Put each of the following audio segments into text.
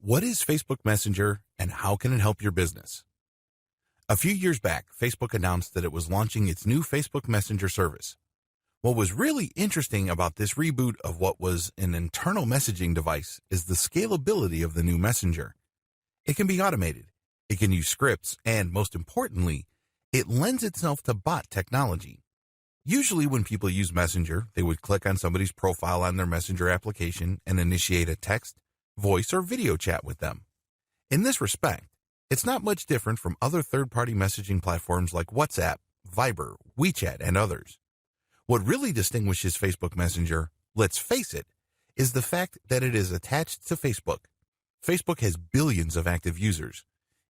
What is Facebook Messenger and how can it help your business? A few years back, Facebook announced that it was launching its new Facebook Messenger service. What was really interesting about this reboot of what was an internal messaging device is the scalability of the new Messenger. It can be automated, it can use scripts, and most importantly, it lends itself to bot technology. Usually when people use Messenger, they would click on somebody's profile on their Messenger application and initiate a text, voice, or video chat with them. In this respect, it's not much different from other third-party messaging platforms like WhatsApp, Viber, WeChat, and others. What really distinguishes Facebook Messenger, let's face it, is the fact that it is attached to Facebook. Facebook has billions of active users.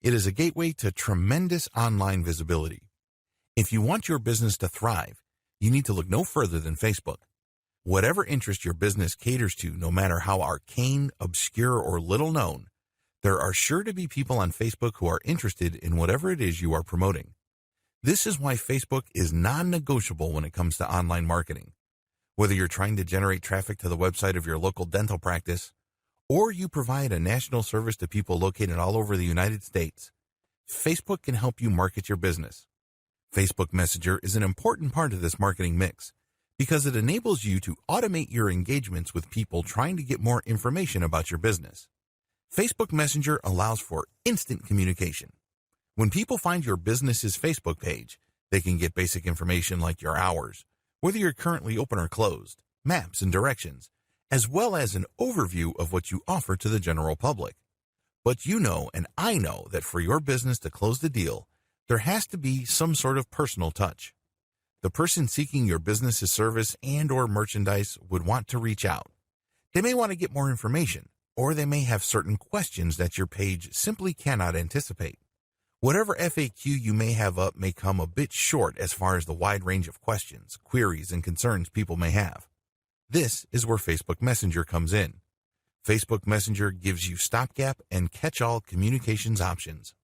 It is a gateway to tremendous online visibility. If you want your business to thrive, you need to look no further than Facebook. Whatever interest your business caters to, no matter how arcane, obscure, or little known, there are sure to be people on Facebook who are interested in whatever it is you are promoting. This is why Facebook is non-negotiable when it comes to online marketing. Whether you're trying to generate traffic to the website of your local dental practice, or you provide a national service to people located all over the United States, Facebook can help you market your business. Facebook Messenger is an important part of this marketing mix because it enables you to automate your engagements with people trying to get more information about your business. Facebook Messenger allows for instant communication. When people find your business's Facebook page, they can get basic information like your hours, whether you're currently open or closed, maps and directions, as well as an overview of what you offer to the general public. But you know and I know that for your business to close the deal, there has to be some sort of personal touch. The person seeking your business's service and or merchandise would want to reach out. They may want to get more information, or they may have certain questions that your page simply cannot anticipate. Whatever FAQ you may have up may come a bit short as far as the wide range of questions, queries, and concerns people may have. This is where Facebook Messenger comes in. Facebook Messenger gives you stopgap and catch-all communications options.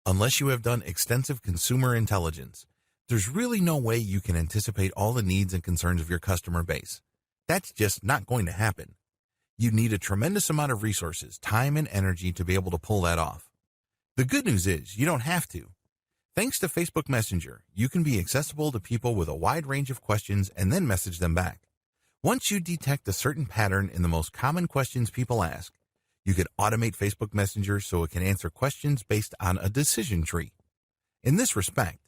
Unless you have done extensive consumer intelligence, there's really no way you can anticipate all the needs and concerns of your customer base. That's just not going to happen. You need a tremendous amount of resources, time, and energy to be able to pull that off. The good news is you don't have to. Thanks to Facebook Messenger, you can be accessible to people with a wide range of questions and then message them back. Once you detect a certain pattern in the most common questions people ask, you can automate Facebook Messenger so it can answer questions based on a decision tree. In this respect,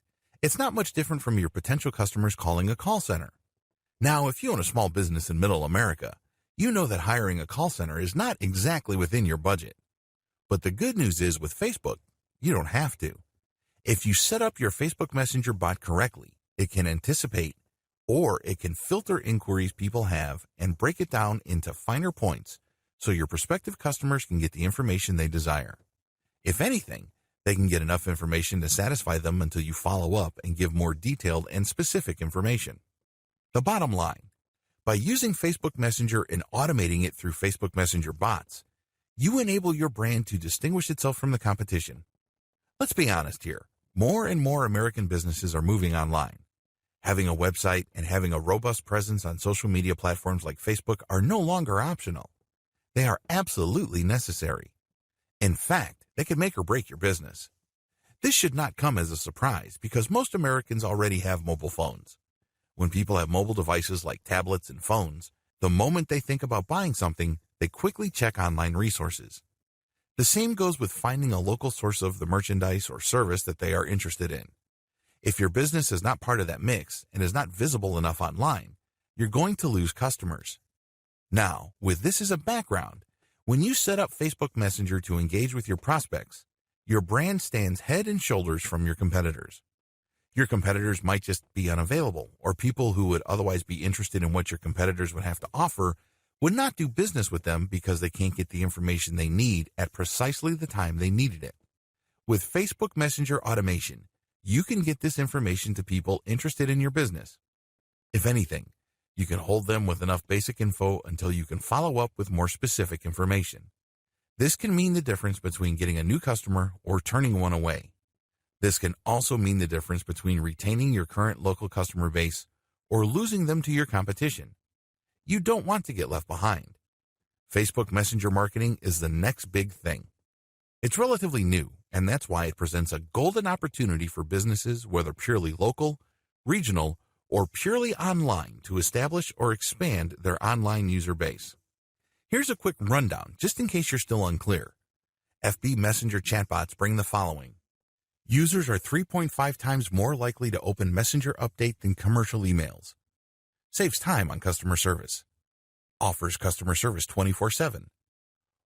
it's not much different from your potential customers calling a call center. Now, if you own a small business in Middle America, you know that hiring a call center is not exactly within your budget. But the good news is with Facebook, you don't have to. If you set up your Facebook Messenger bot correctly, it can anticipate or it can filter inquiries people have and break it down into finer points so your prospective customers can get the information they desire. If anything, they can get enough information to satisfy them until you follow up and give more detailed and specific information. The bottom line, by using Facebook Messenger and automating it through Facebook Messenger bots, you enable your brand to distinguish itself from the competition. Let's be honest here, more and more American businesses are moving online. Having a website and having a robust presence on social media platforms like Facebook are no longer optional. They are absolutely necessary. In fact, they can make or break your business. This should not come as a surprise because most Americans already have mobile phones. When people have mobile devices like tablets and phones, the moment they think about buying something, they quickly check online resources. The same goes with finding a local source of the merchandise or service that they are interested in. If your business is not part of that mix and is not visible enough online, you're going to lose customers. Now, with this as a background, when you set up Facebook Messenger to engage with your prospects, your brand stands head and shoulders from your competitors. Your competitors might just be unavailable, or people who would otherwise be interested in what your competitors would have to offer would not do business with them because they can't get the information they need at precisely the time they needed it. With Facebook Messenger automation, you can get this information to people interested in your business. If anything, you can hold them with enough basic info until you can follow up with more specific information. This can mean the difference between getting a new customer or turning one away. This can also mean the difference between retaining your current local customer base or losing them to your competition. You don't want to get left behind. Facebook Messenger marketing is the next big thing. It's relatively new, and that's why it presents a golden opportunity for businesses, whether purely local, regional, or purely online, to establish or expand their online user base. Here's a quick rundown, just in case you're still unclear. FB Messenger chatbots bring the following. Users are 3.5 times more likely to open Messenger update than commercial emails. Saves time on customer service. Offers customer service 24/7.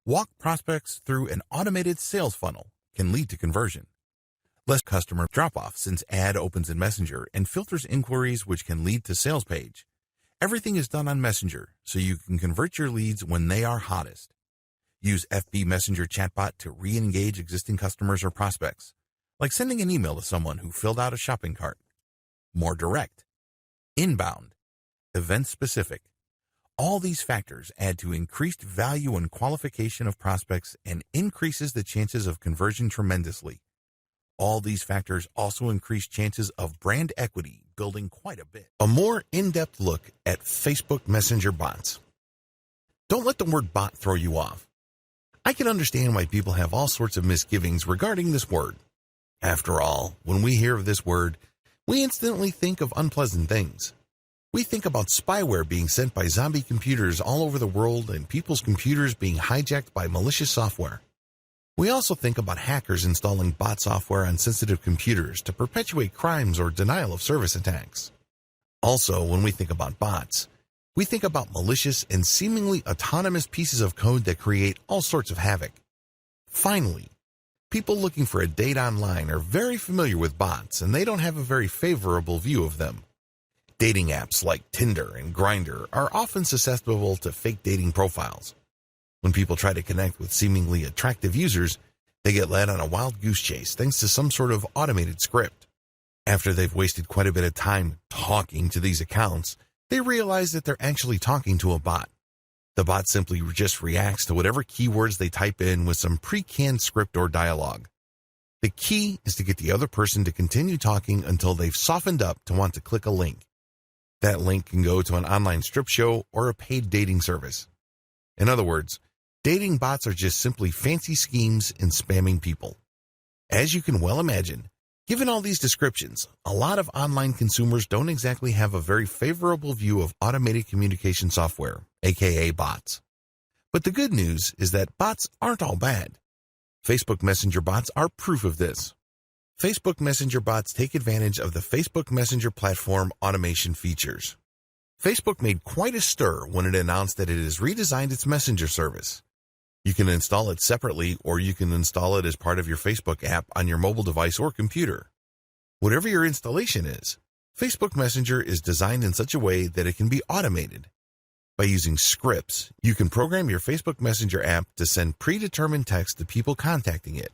Walk prospects through an automated sales funnel, can lead to conversion. Less customer drop-off since ad opens in Messenger and filters inquiries, which can lead to sales page. Everything is done on Messenger, so you can convert your leads when they are hottest. Use FB Messenger Chatbot to re-engage existing customers or prospects, like sending an email to someone who filled out a shopping cart. More direct. Inbound. Event-specific. All these factors add to increased value and qualification of prospects and increases the chances of conversion tremendously. All these factors also increase chances of brand equity, building quite a bit. A more in-depth look at Facebook Messenger bots. Don't let the word bot throw you off. I can understand why people have all sorts of misgivings regarding this word. After all, when we hear of this word, we instantly think of unpleasant things. We think about spyware being sent by zombie computers all over the world and people's computers being hijacked by malicious software. We also think about hackers installing bot software on sensitive computers to perpetuate crimes or denial of service attacks. Also, when we think about bots, we think about malicious and seemingly autonomous pieces of code that create all sorts of havoc. Finally, people looking for a date online are very familiar with bots, and they don't have a very favorable view of them. Dating apps like Tinder and Grindr are often susceptible to fake dating profiles. When people try to connect with seemingly attractive users, they get led on a wild goose chase thanks to some sort of automated script. After they've wasted quite a bit of time talking to these accounts, they realize that they're actually talking to a bot. The bot simply just reacts to whatever keywords they type in with some pre-canned script or dialogue. The key is to get the other person to continue talking until they've softened up to want to click a link. That link can go to an online strip show or a paid dating service. In other words, dating bots are just simply fancy schemes in spamming people. As you can well imagine, given all these descriptions, a lot of online consumers don't exactly have a very favorable view of automated communication software, aka bots. But the good news is that bots aren't all bad. Facebook Messenger bots are proof of this. Facebook Messenger bots take advantage of the Facebook Messenger platform automation features. Facebook made quite a stir when it announced that it has redesigned its Messenger service. You can install it separately, or you can install it as part of your Facebook app on your mobile device or computer. Whatever your installation is, Facebook Messenger is designed in such a way that it can be automated. By using scripts, you can program your Facebook Messenger app to send predetermined text to people contacting it.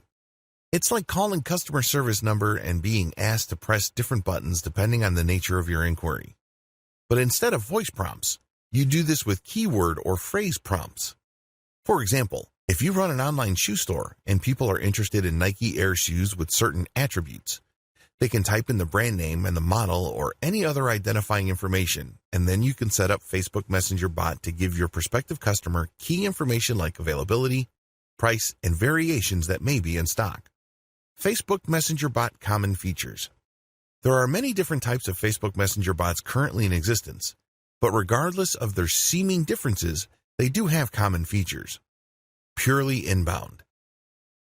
It's like calling customer service number and being asked to press different buttons depending on the nature of your inquiry. But instead of voice prompts, you do this with keyword or phrase prompts. For example, if you run an online shoe store and people are interested in Nike Air shoes with certain attributes, they can type in the brand name and the model or any other identifying information, and then you can set up Facebook Messenger bot to give your prospective customer key information like availability, price, and variations that may be in stock. Facebook Messenger bot common features. There are many different types of Facebook Messenger bots currently in existence, but regardless of their seeming differences, they do have common features. Purely inbound.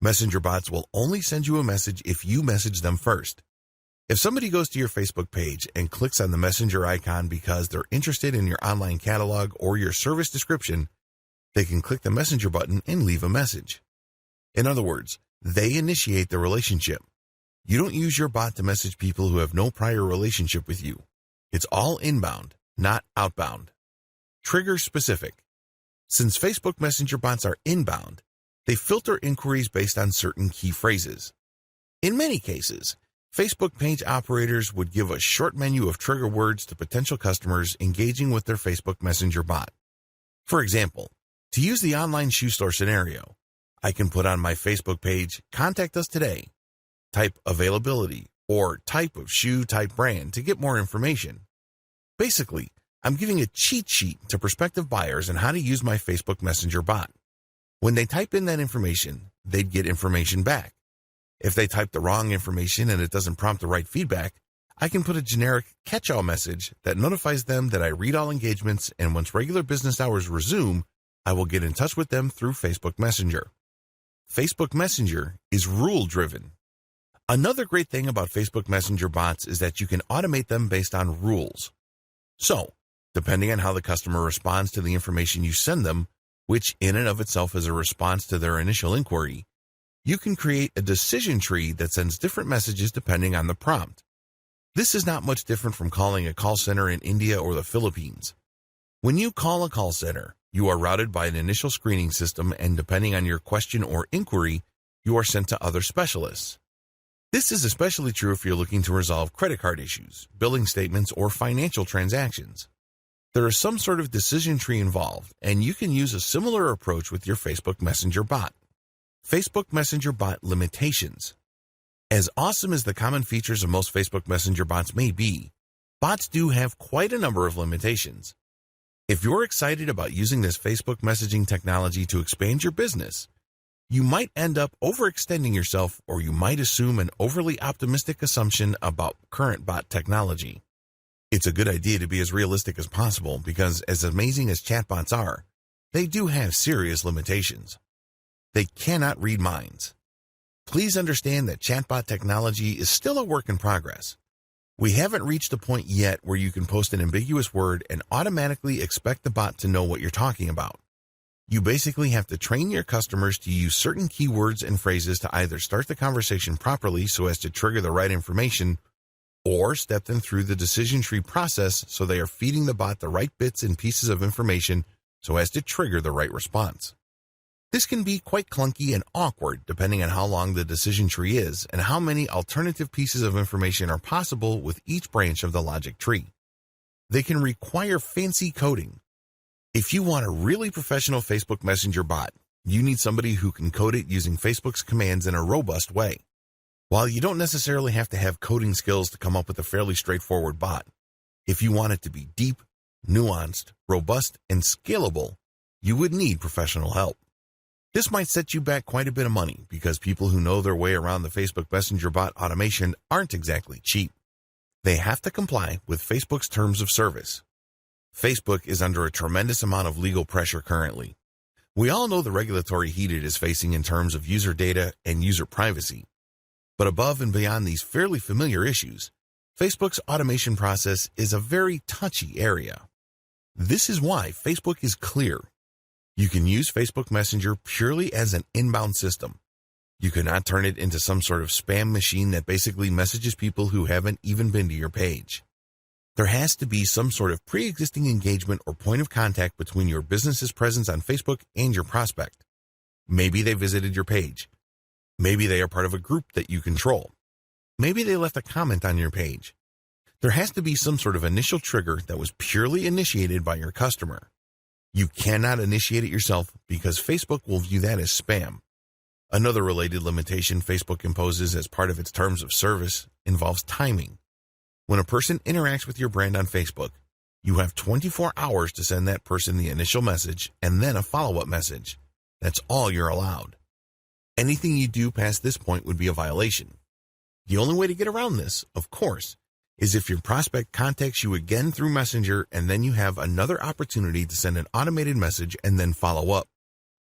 Messenger bots will only send you a message if you message them first. If somebody goes to your Facebook page and clicks on the Messenger icon because they're interested in your online catalog or your service description, they can click the Messenger button and leave a message. In other words, they initiate the relationship. You don't use your bot to message people who have no prior relationship with you. It's all inbound, not outbound. Trigger specific. Since Facebook Messenger bots are inbound, they filter inquiries based on certain key phrases. In many cases, Facebook page operators would give a short menu of trigger words to potential customers engaging with their Facebook Messenger bot. For example, to use the online shoe store scenario, I can put on my Facebook page, "Contact us today." Type availability or type of shoe type brand to get more information. Basically, I'm giving a cheat sheet to prospective buyers on how to use my Facebook Messenger bot. When they type in that information, they'd get information back. If they type the wrong information and it doesn't prompt the right feedback, I can put a generic catch-all message that notifies them that I read all engagements, and once regular business hours resume, I will get in touch with them through Facebook Messenger. Facebook Messenger is rule-driven. Another great thing about Facebook Messenger bots is that you can automate them based on rules. So, depending on how the customer responds to the information you send them, which in and of itself is a response to their initial inquiry, you can create a decision tree that sends different messages depending on the prompt. This is not much different from calling a call center in India or the Philippines. When you call a call center, you are routed by an initial screening system, and depending on your question or inquiry, you are sent to other specialists. This is especially true if you're looking to resolve credit card issues, billing statements, or financial transactions. There is some sort of decision tree involved, and you can use a similar approach with your Facebook Messenger bot. Facebook Messenger bot limitations. As awesome as the common features of most Facebook Messenger bots may be, bots do have quite a number of limitations. If you're excited about using this Facebook messaging technology to expand your business, you might end up overextending yourself, or you might assume an overly optimistic assumption about current bot technology. It's a good idea to be as realistic as possible because, as amazing as chatbots are, they do have serious limitations. They cannot read minds. Please understand that chatbot technology is still a work in progress. We haven't reached the point yet where you can post an ambiguous word and automatically expect the bot to know what you're talking about. You basically have to train your customers to use certain keywords and phrases to either start the conversation properly so as to trigger the right information, or step them through the decision tree process so they are feeding the bot the right bits and pieces of information so as to trigger the right response. This can be quite clunky and awkward depending on how long the decision tree is and how many alternative pieces of information are possible with each branch of the logic tree. They can require fancy coding. If you want a really professional Facebook Messenger bot, you need somebody who can code it using Facebook's commands in a robust way. While you don't necessarily have to have coding skills to come up with a fairly straightforward bot, if you want it to be deep, nuanced, robust, and scalable, you would need professional help. This might set you back quite a bit of money because people who know their way around the Facebook Messenger bot automation aren't exactly cheap. They have to comply with Facebook's terms of service. Facebook is under a tremendous amount of legal pressure currently. We all know the regulatory heat it is facing in terms of user data and user privacy. But above and beyond these fairly familiar issues, Facebook's automation process is a very touchy area. This is why Facebook is clear. You can use Facebook Messenger purely as an inbound system. You cannot turn it into some sort of spam machine that basically messages people who haven't even been to your page. There has to be some sort of pre-existing engagement or point of contact between your business's presence on Facebook and your prospect. Maybe they visited your page. Maybe they are part of a group that you control. Maybe they left a comment on your page. There has to be some sort of initial trigger that was purely initiated by your customer. You cannot initiate it yourself because Facebook will view that as spam. Another related limitation Facebook imposes as part of its terms of service involves timing. When a person interacts with your brand on Facebook, you have 24 hours to send that person the initial message and then a follow-up message. That's all you're allowed. Anything you do past this point would be a violation. The only way to get around this, of course, is if your prospect contacts you again through Messenger and then you have another opportunity to send an automated message and then follow up.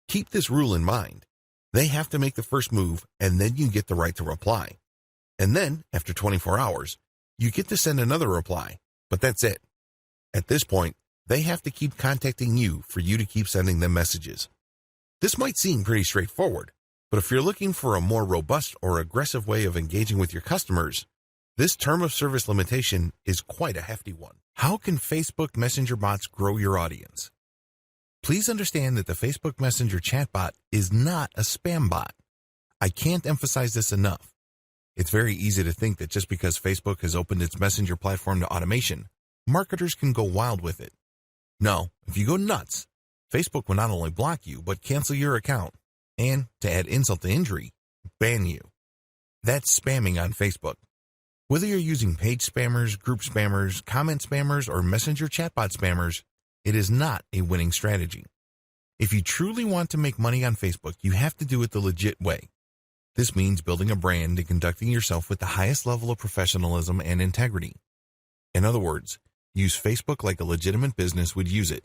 Keep this rule in mind. They have to make the first move and then you get the right to reply. And then, after 24 hours, you get to send another reply, but that's it. At this point, they have to keep contacting you for you to keep sending them messages. This might seem pretty straightforward, but if you're looking for a more robust or aggressive way of engaging with your customers, this term of service limitation is quite a hefty one. How can Facebook Messenger bots grow your audience? Please understand that the Facebook Messenger chatbot is not a spam bot. I can't emphasize this enough. It's very easy to think that just because Facebook has opened its Messenger platform to automation, marketers can go wild with it. No, if you go nuts, Facebook will not only block you, but cancel your account. And, to add insult to injury, ban you. That's spamming on Facebook. Whether you're using page spammers, group spammers, comment spammers, or Messenger Chatbot spammers, it is not a winning strategy. If you truly want to make money on Facebook, you have to do it the legit way. This means building a brand and conducting yourself with the highest level of professionalism and integrity. In other words, use Facebook like a legitimate business would use it.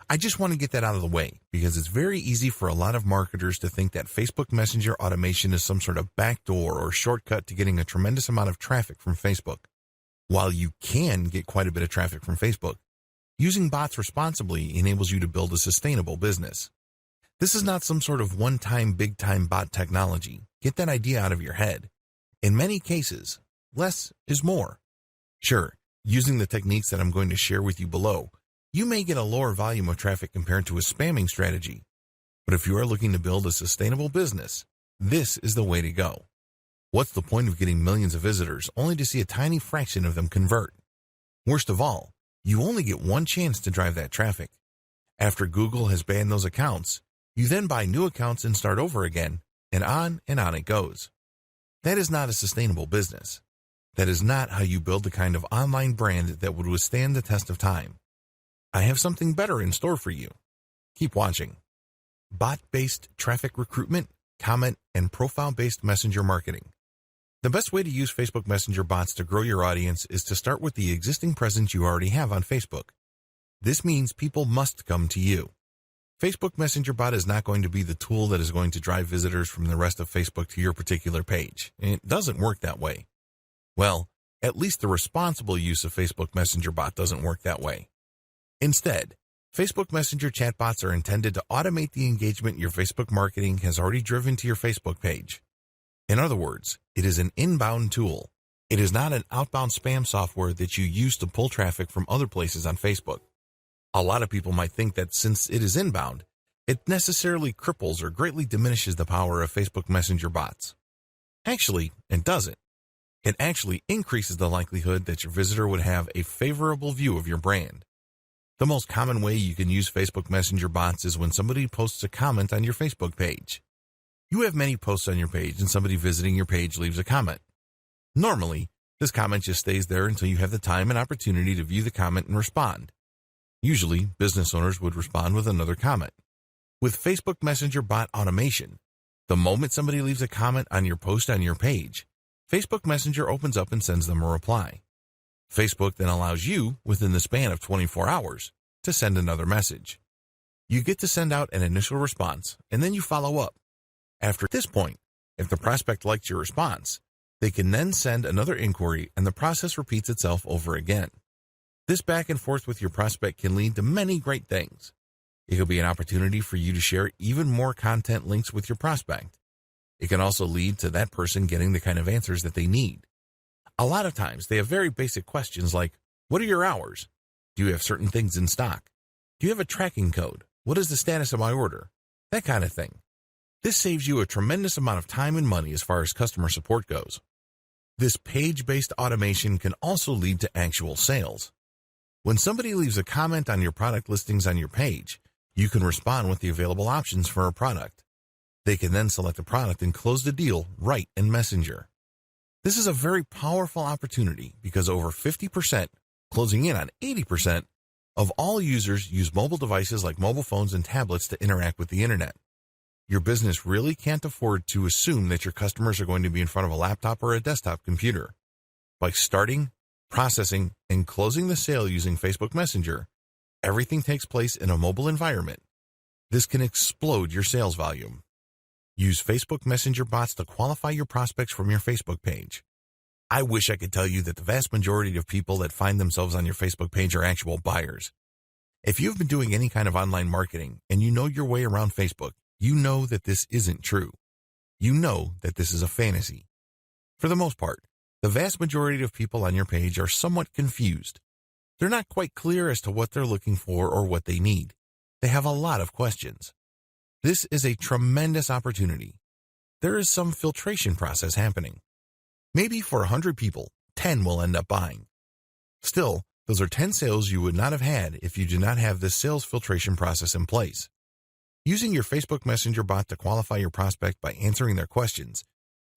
I just want to get that out of the way because it's very easy for a lot of marketers to think that Facebook Messenger automation is some sort of backdoor or shortcut to getting a tremendous amount of traffic from Facebook. While you can get quite a bit of traffic from Facebook, using bots responsibly enables you to build a sustainable business. This is not some sort of one-time big-time bot technology. Get that idea out of your head. In many cases, less is more. Sure, using the techniques that I'm going to share with you below, you may get a lower volume of traffic compared to a spamming strategy. But if you are looking to build a sustainable business, this is the way to go. What's the point of getting millions of visitors only to see a tiny fraction of them convert? Worst of all, you only get one chance to drive that traffic. After Google has banned those accounts, you then buy new accounts and start over again, and on it goes. That is not a sustainable business. That is not how you build the kind of online brand that would withstand the test of time. I have something better in store for you. Keep watching. Bot-based traffic recruitment, comment, and profile-based messenger marketing. The best way to use Facebook Messenger bots to grow your audience is to start with the existing presence you already have on Facebook. This means people must come to you. Facebook Messenger bot is not going to be the tool that is going to drive visitors from the rest of Facebook to your particular page. It doesn't work that way. Well, at least the responsible use of Facebook Messenger bot doesn't work that way. Instead, Facebook Messenger chatbots are intended to automate the engagement your Facebook marketing has already driven to your Facebook page. In other words, it is an inbound tool. It is not an outbound spam software that you use to pull traffic from other places on Facebook. A lot of people might think that since it is inbound, it necessarily cripples or greatly diminishes the power of Facebook Messenger bots. Actually, it doesn't. It actually increases the likelihood that your visitor would have a favorable view of your brand. The most common way you can use Facebook Messenger bots is when somebody posts a comment on your Facebook page. You have many posts on your page and somebody visiting your page leaves a comment. Normally, this comment just stays there until you have the time and opportunity to view the comment and respond. Usually, business owners would respond with another comment. With Facebook Messenger bot automation, the moment somebody leaves a comment on your post on your page, Facebook Messenger opens up and sends them a reply. Facebook then allows you, within the span of 24 hours, to send another message. You get to send out an initial response, and then you follow up. After this point, if the prospect likes your response, they can then send another inquiry, and the process repeats itself over again. This back and forth with your prospect can lead to many great things. It could be an opportunity for you to share even more content links with your prospect. It can also lead to that person getting the kind of answers that they need. A lot of times, they have very basic questions like, what are your hours? Do you have certain things in stock? Do you have a tracking code? What is the status of my order? That kind of thing. This saves you a tremendous amount of time and money as far as customer support goes. This page-based automation can also lead to actual sales. When somebody leaves a comment on your product listings on your page, you can respond with the available options for a product. They can then select a product and close the deal right in Messenger. This is a very powerful opportunity because over 50%, closing in on 80%, of all users use mobile devices like mobile phones and tablets to interact with the internet. Your business really can't afford to assume that your customers are going to be in front of a laptop or a desktop computer. By starting, processing, and closing the sale using Facebook Messenger, everything takes place in a mobile environment. This can explode your sales volume. Use Facebook Messenger bots to qualify your prospects from your Facebook page. I wish I could tell you that the vast majority of people that find themselves on your Facebook page are actual buyers. If you've been doing any kind of online marketing and you know your way around Facebook, you know that this isn't true. You know that this is a fantasy. For the most part, the vast majority of people on your page are somewhat confused. They're not quite clear as to what they're looking for or what they need. They have a lot of questions. This is a tremendous opportunity. There is some filtration process happening. Maybe for 100 people, 10 will end up buying. Still, those are 10 sales you would not have had if you do not have this sales filtration process in place. Using your Facebook Messenger bot to qualify your prospect by answering their questions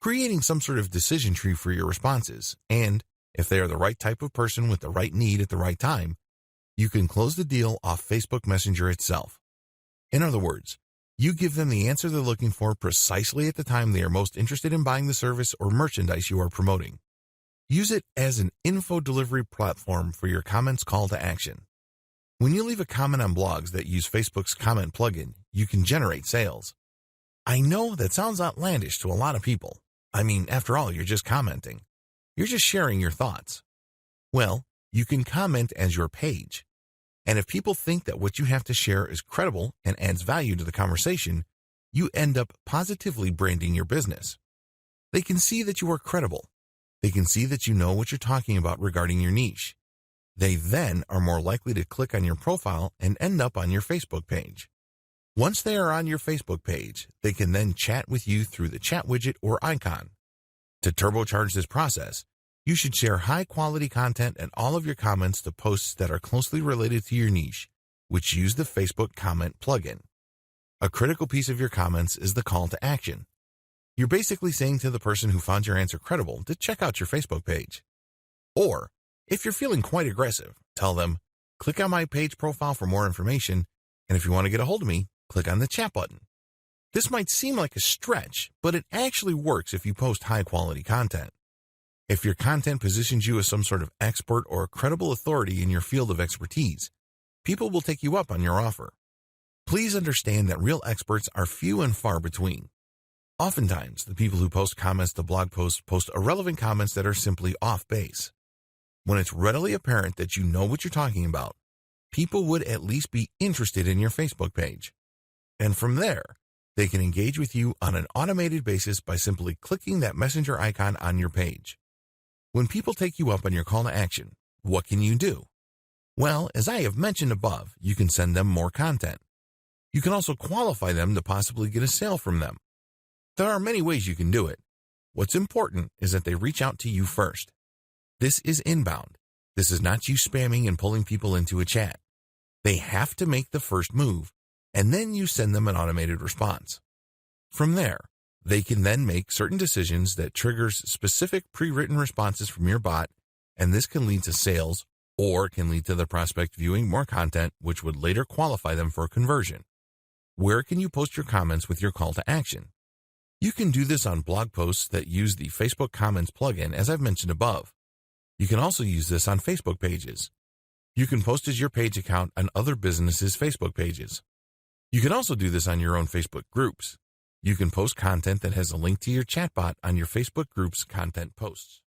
creating some sort of decision tree for your responses, and if they are the right type of person with the right need at the right time, you can close the deal off Facebook Messenger itself. In other words, you give them the answer they're looking for precisely at the time they are most interested in buying the service or merchandise you are promoting. Use it as an info delivery platform for your comments call to action. When you leave a comment on blogs that use Facebook's comment plugin, you can generate sales. I know that sounds outlandish to a lot of people. I mean, after all, you're just commenting. You're just sharing your thoughts. Well, you can comment as your page. And if people think that what you have to share is credible and adds value to the conversation, you end up positively branding your business. They can see that you are credible. They can see that you know what you're talking about regarding your niche. They then are more likely to click on your profile and end up on your Facebook page. Once they are on your Facebook page, they can then chat with you through the chat widget or icon. To turbocharge this process, you should share high-quality content and all of your comments to posts that are closely related to your niche, which use the Facebook comment plugin. A critical piece of your comments is the call to action. You're basically saying to the person who found your answer credible to check out your Facebook page. Or, if you're feeling quite aggressive, tell them, click on my page profile for more information, and if you want to get a hold of me, click on the chat button. This might seem like a stretch, but it actually works if you post high-quality content. If your content positions you as some sort of expert or credible authority in your field of expertise, people will take you up on your offer. Please understand that real experts are few and far between. Oftentimes, the people who post comments to blog posts post irrelevant comments that are simply off base. When it's readily apparent that you know what you're talking about, people would at least be interested in your Facebook page. And from there, they can engage with you on an automated basis by simply clicking that messenger icon on your page. When people take you up on your call to action, what can you do? Well, as I have mentioned above, you can send them more content. You can also qualify them to possibly get a sale from them. There are many ways you can do it. What's important is that they reach out to you first. This is inbound. This is not you spamming and pulling people into a chat. They have to make the first move, and then you send them an automated response. From there, they can then make certain decisions that triggers specific pre-written responses from your bot, and this can lead to sales or can lead to the prospect viewing more content, which would later qualify them for a conversion. Where can you post your comments with your call to action? You can do this on blog posts that use the Facebook Comments plugin, as I've mentioned above. You can also use this on Facebook pages. You can post as your page account on other businesses' Facebook pages. You can also do this on your own Facebook groups. You can post content that has a link to your chatbot on your Facebook group's content posts.